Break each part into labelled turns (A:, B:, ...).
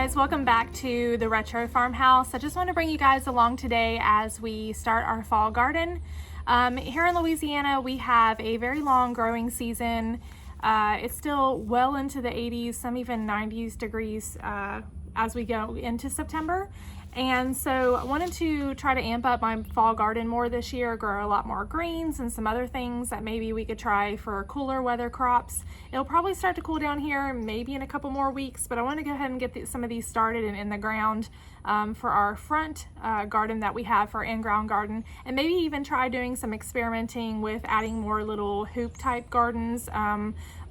A: guys, welcome back to the Retro Farmhouse. I just want to bring you guys along today as we start our fall garden. Here in Louisiana, we have a very long growing season. It's still well into the 80s, some even 90s degrees as we go into September. And so I wanted to try to amp up my fall garden more this year, grow a lot more greens and some other things that maybe we could try for cooler weather crops. It'll probably start to cool down here maybe in a couple more weeks, but I want to go ahead and get some of these started and in the ground for our front garden that we have for our in-ground garden, and maybe even try doing some experimenting with adding more little hoop type gardens.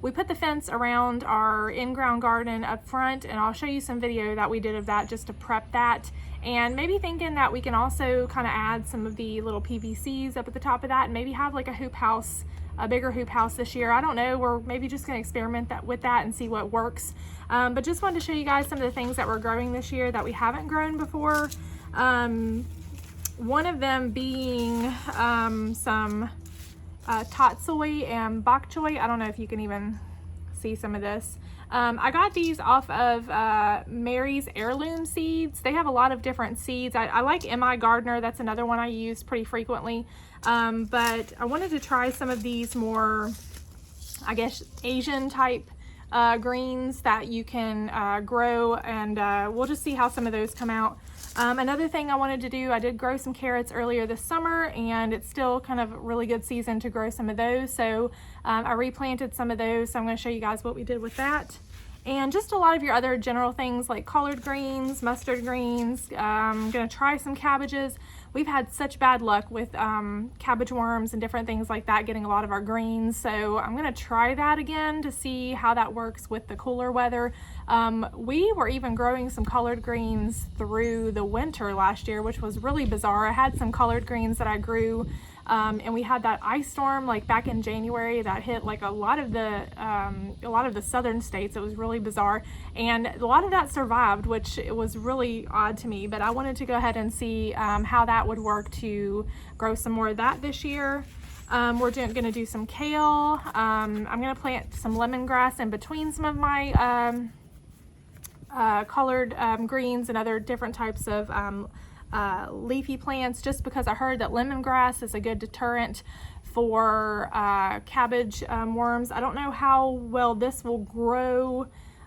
A: We put the fence around our in-ground garden up front, and I'll show you some video that we did of that just to prep that. And maybe thinking that we can also kind of add some of the little PVCs up at the top of that and maybe have like a hoop house, a bigger hoop house this year. I don't know, we're maybe just going to experiment with that and see what works. But just wanted to show you guys some of the things that we're growing this year that we haven't grown before. One of them being some tatsoi and bok choy. I don't know if you can even see some of this. I got these off of Mary's Heirloom Seeds. They have a lot of different seeds. I like M.I. Gardner. That's another one I use pretty frequently. But I wanted to try some of these more, I guess, Asian type greens that you can grow, and we'll just see how some of those come out. Another thing I wanted to do, I did grow some carrots earlier this summer, and it's still kind of a really good season to grow some of those. So I replanted some of those, so I'm going to show you guys what we did with that. And just a lot of your other general things like collard greens, mustard greens. I'm going to try some cabbages. We've had such bad luck with cabbage worms and different things like that getting a lot of our greens. So I'm going to try that again to see how that works with the cooler weather. We were even growing some collard greens through the winter last year, which was really bizarre. I had some collard greens that I grew and we had that ice storm like back in January that hit like a lot of the southern states. It was really bizarre, and a lot of that survived, which it was really odd to me. But I wanted to go ahead and see how that would work to grow some more of that this year. We're going to do some kale. I'm going to plant some lemongrass in between some of my colored greens and other different types of leafy plants, just because I heard that lemongrass is a good deterrent for cabbage worms. I don't know how well this will grow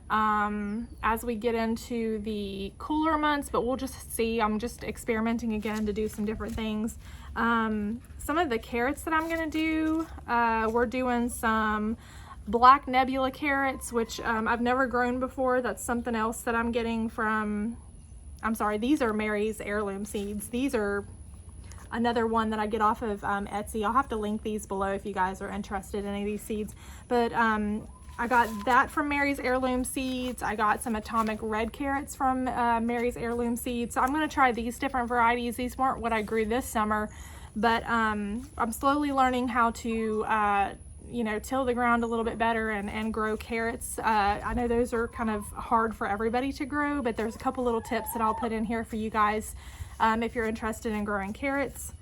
A: as we get into the cooler months, but we'll just see. I'm just experimenting again to do some different things. Some of the carrots that I'm going to do, we're doing some black nebula carrots, which I've never grown before. That's something else that I'm getting from, I'm sorry, these are Mary's Heirloom Seeds. These are another one that I get off of Etsy. I'll have to link these below if you guys are interested in any of these seeds. But I got that from Mary's Heirloom Seeds. I got some atomic red carrots from Mary's Heirloom Seeds. So I'm going to try these different varieties. These weren't what I grew this summer, but I'm slowly learning how to till the ground a little bit better and grow carrots. I know those are kind of hard for everybody to grow, but there's a couple little tips that I'll put in here for you guys if you're interested in growing carrots.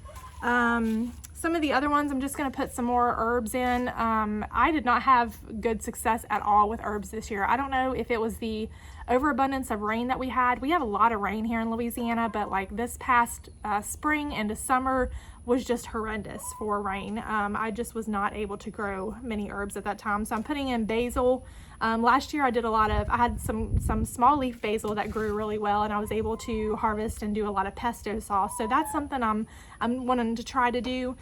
A: Some of the other ones, I'm just going to put some more herbs in. I did not have good success at all with herbs this year. I don't know if it was the overabundance of rain that we had. We have a lot of rain here in Louisiana, but like this past spring into summer was just horrendous for rain. I just was not able to grow many herbs at that time. So I'm putting in basil. Last year I had some small leaf basil that grew really well, and I was able to harvest and do a lot of pesto sauce. So that's something I'm wanting to try to do.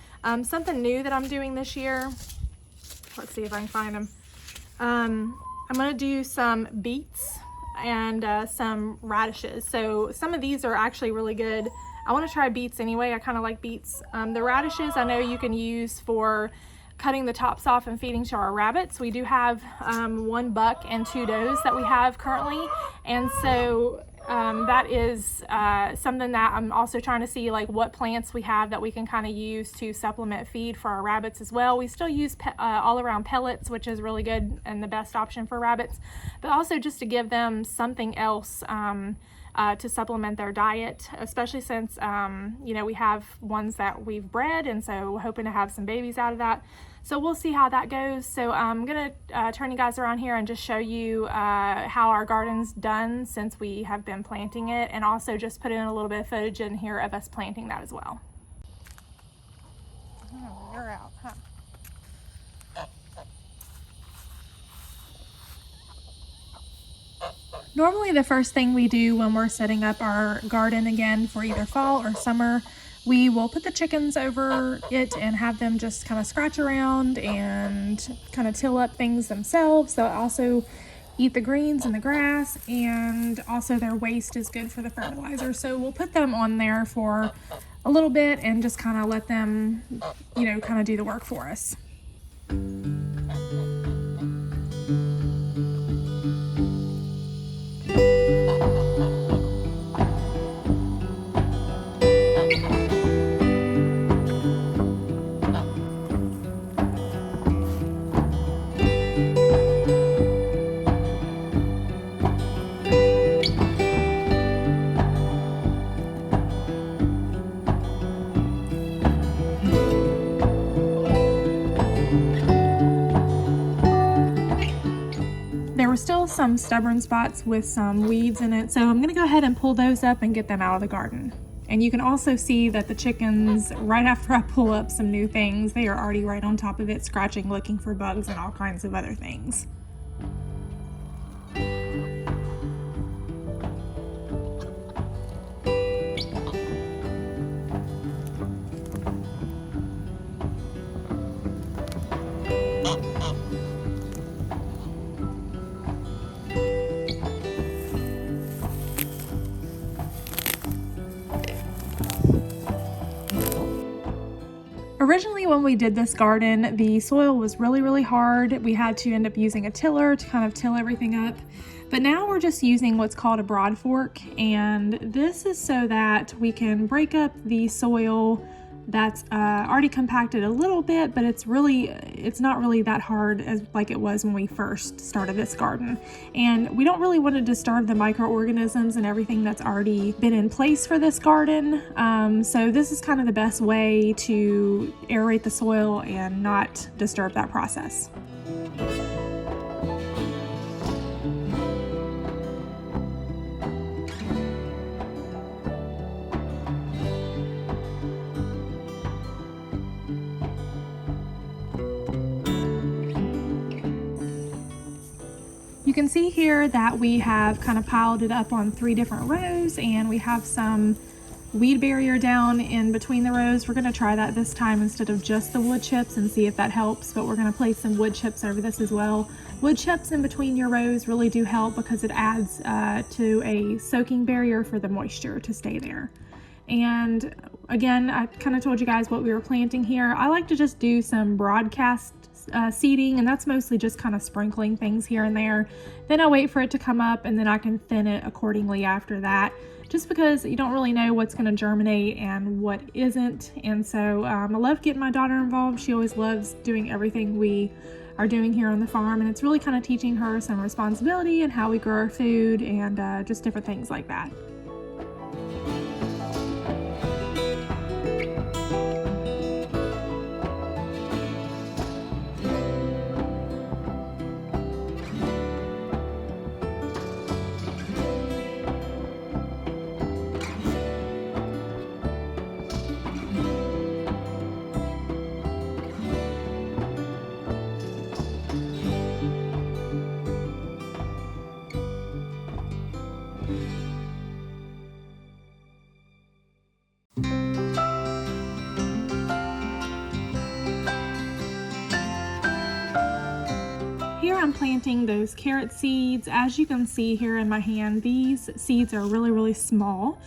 A: Something new that I'm doing this year. Let's see if I can find them. I'm going to do some beets and some radishes. So some of these are actually really good. I want to try beets anyway. I kind of like beets. The radishes I know you can use for cutting the tops off and feeding to our rabbits. We do have 1 buck and 2 does that we have currently, and so that is something that I'm also trying to see, like what plants we have that we can kind of use to supplement feed for our rabbits as well. We still use all around pellets, which is really good and the best option for rabbits, but also just to give them something else to supplement their diet, especially since we have ones that we've bred, and so hoping to have some babies out of that. So we'll see how that goes. So I'm gonna turn you guys around here and just show you how our garden's done since we have been planting it, and also just put in a little bit of footage in here of us planting that as well. Oh, you're out, huh? Normally the first thing we do when we're setting up our garden again for either fall or summer, we will put the chickens over it and have them just kind of scratch around and kind of till up things themselves. They'll also eat the greens and the grass, and also their waste is good for the fertilizer. So we'll put them on there for a little bit and just kind of let them, kind of do the work for us. There were still some stubborn spots with some weeds in it, so I'm going to go ahead and pull those up and get them out of the garden. And you can also see that the chickens, right after I pull up some new things, they are already right on top of it, scratching, looking for bugs and all kinds of other things. Originally, when we did this garden, the soil was really hard. We had to end up using a tiller to kind of till everything up. But now we're just using what's called a broad fork, and this is so that we can break up the soil that's already compacted a little bit, but it's not really that hard as like it was when we first started this garden. And we don't really want to disturb the microorganisms and everything that's already been in place for this garden. So this is kind of the best way to aerate the soil and not disturb that process. You can see here that we have kind of piled it up on 3 different rows, and we have some weed barrier down in between the rows. We're going to try that this time instead of just the wood chips and see if that helps, but we're going to place some wood chips over this as well. Wood chips in between your rows really do help because it adds to a soaking barrier for the moisture to stay there. And again, I kind of told you guys what we were planting here. I like to just do some broadcast seeding, and that's mostly just kind of sprinkling things here and there. Then I wait for it to come up, and then I can thin it accordingly after that, just because you don't really know what's going to germinate and what isn't. And so I love getting my daughter involved. She always loves doing everything we are doing here on the farm, and it's really kind of teaching her some responsibility and how we grow our food and just different things like that. Here I'm planting those carrot seeds. As you can see here in my hand, these seeds are really small.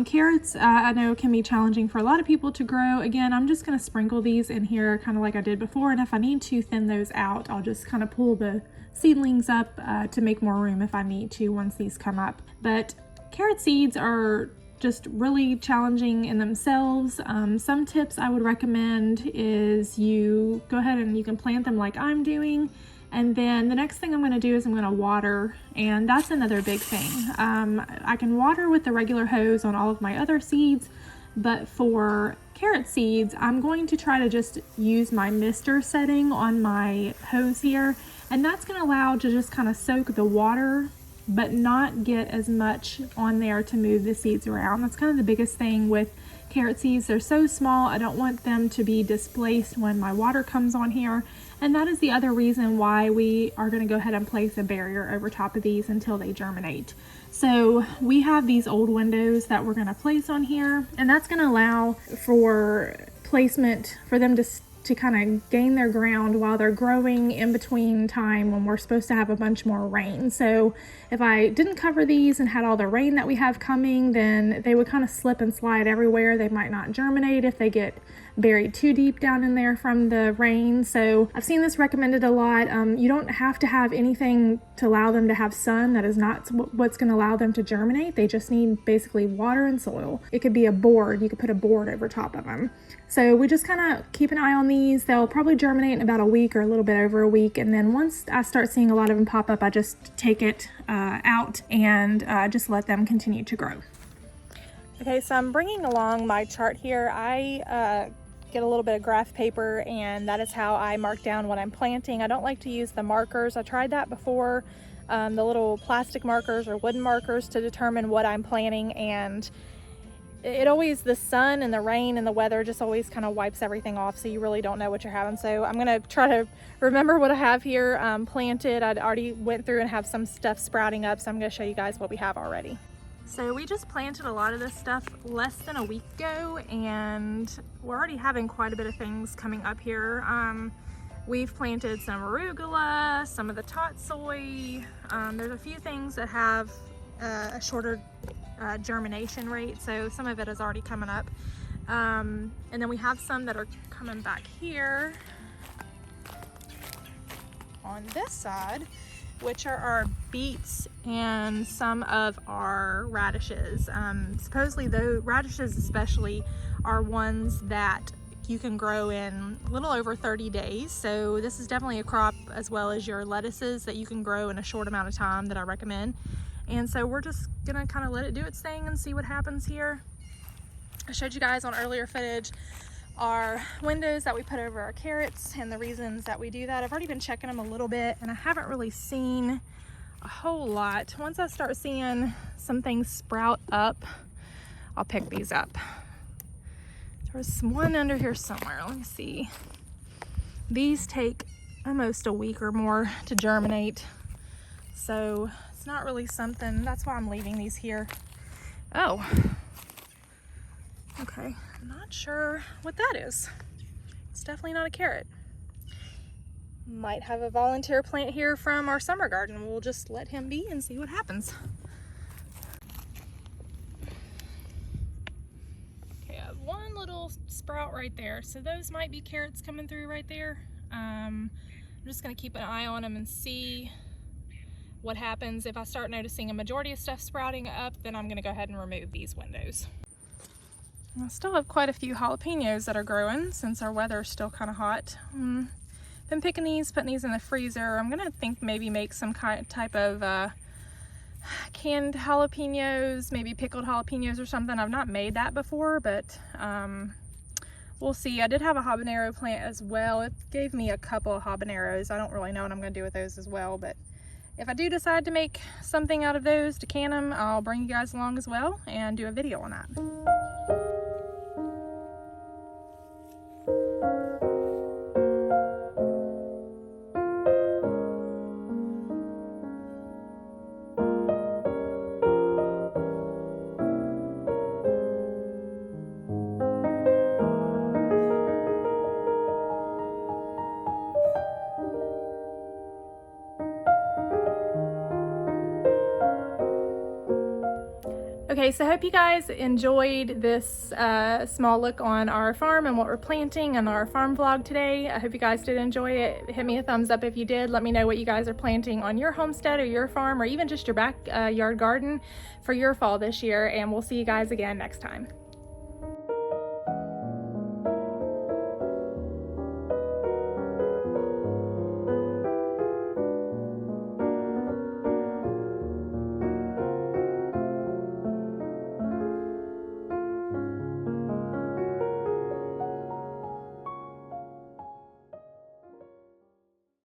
A: Carrots, I know can be challenging for a lot of people to grow. Again, I'm just going to sprinkle these in here kind of like I did before, and if I need to thin those out, I'll just kind of pull the seedlings up to make more room if I need to once these come up. But carrot seeds are just really challenging in themselves. Some tips I would recommend is you go ahead and you can plant them like I'm doing, and then the next thing I'm going to do is I'm going to water, and that's another big thing. I can water with the regular hose on all of my other seeds, But for carrot seeds, I'm going to try to just use my mister setting on my hose here, and that's going to allow to just kind of soak the water but not get as much on there to move the seeds around. That's kind of the biggest thing with carrot seeds. They're so small, I don't want them to be displaced when my water comes on here. And that is the other reason why we are going to go ahead and place a barrier over top of these until they germinate. So we have these old windows that we're going to place on here, and that's going to allow for placement for them to kind of gain their ground while they're growing in between time when we're supposed to have a bunch more rain. So if I didn't cover these and had all the rain that we have coming, then they would kind of slip and slide everywhere. They might not germinate if they get buried too deep down in there from the rain. So I've seen this recommended a lot. You don't have to have anything to allow them to have sun. That is not what's going to allow them to germinate. They just need basically water and soil. It could be a board. You could put a board over top of them. So we just kind of keep an eye on these. They'll probably germinate in about a week or a little bit over a week. And then once I start seeing a lot of them pop up, I just take it out and just let them continue to grow. Okay, so I'm bringing along my chart here. I get a little bit of graph paper, and that is how I mark down what I'm planting. I don't like to use the markers. I tried that before, the little plastic markers or wooden markers to determine what I'm planting, and it always, the sun and the rain and the weather just always kind of wipes everything off, so you really don't know what you're having. So I'm gonna try to remember what I have here planted. I'd already went through and have some stuff sprouting up, so I'm gonna show you guys what we have already. So we just planted a lot of this stuff less than a week ago, and we're already having quite a bit of things coming up here. We've planted some arugula, some of the tatsoi. There's a few things that have a shorter germination rate, so some of it is already coming up. And then we have some that are coming back here on this side, which are our beets and some of our radishes. Supposedly the radishes especially are ones that you can grow in a little over 30 days. So this is definitely a crop, as well as your lettuces, that you can grow in a short amount of time that I recommend. And so we're just gonna kind of let it do its thing and see what happens here. I showed you guys on earlier footage our windows that we put over our carrots and the reasons that we do that. I've already been checking them a little bit, and I haven't really seen a whole lot. Once I start seeing some things sprout up, I'll pick these up. There's one under here somewhere. Let me see. These take almost a week or more to germinate, so it's not really something, that's why I'm leaving these here. Oh, okay. I'm not sure what that is. It's definitely not a carrot. Might have a volunteer plant here from our summer garden. We'll just let him be and see what happens. Okay, I have one little sprout right there. So those might be carrots coming through right there. I'm just gonna keep an eye on them and see what happens. If I start noticing a majority of stuff sprouting up, then I'm gonna go ahead and remove these windows. I still have quite a few jalapenos that are growing since our weather's still kind of hot. Been picking these, putting these in the freezer. I'm gonna think maybe make some type of canned jalapenos, maybe pickled jalapenos or something. I've not made that before, but we'll see. I did have a habanero plant as well. It gave me a couple of habaneros. I don't really know what I'm gonna do with those as well, but if I do decide to make something out of those to can them, I'll bring you guys along as well and do a video on that. Okay, so I hope you guys enjoyed this small look on our farm and what we're planting and our farm vlog today. I hope you guys did enjoy it. Hit me a thumbs up if you did. Let me know what you guys are planting on your homestead or your farm, or even just your backyard garden for your fall this year, and we'll see you guys again next time.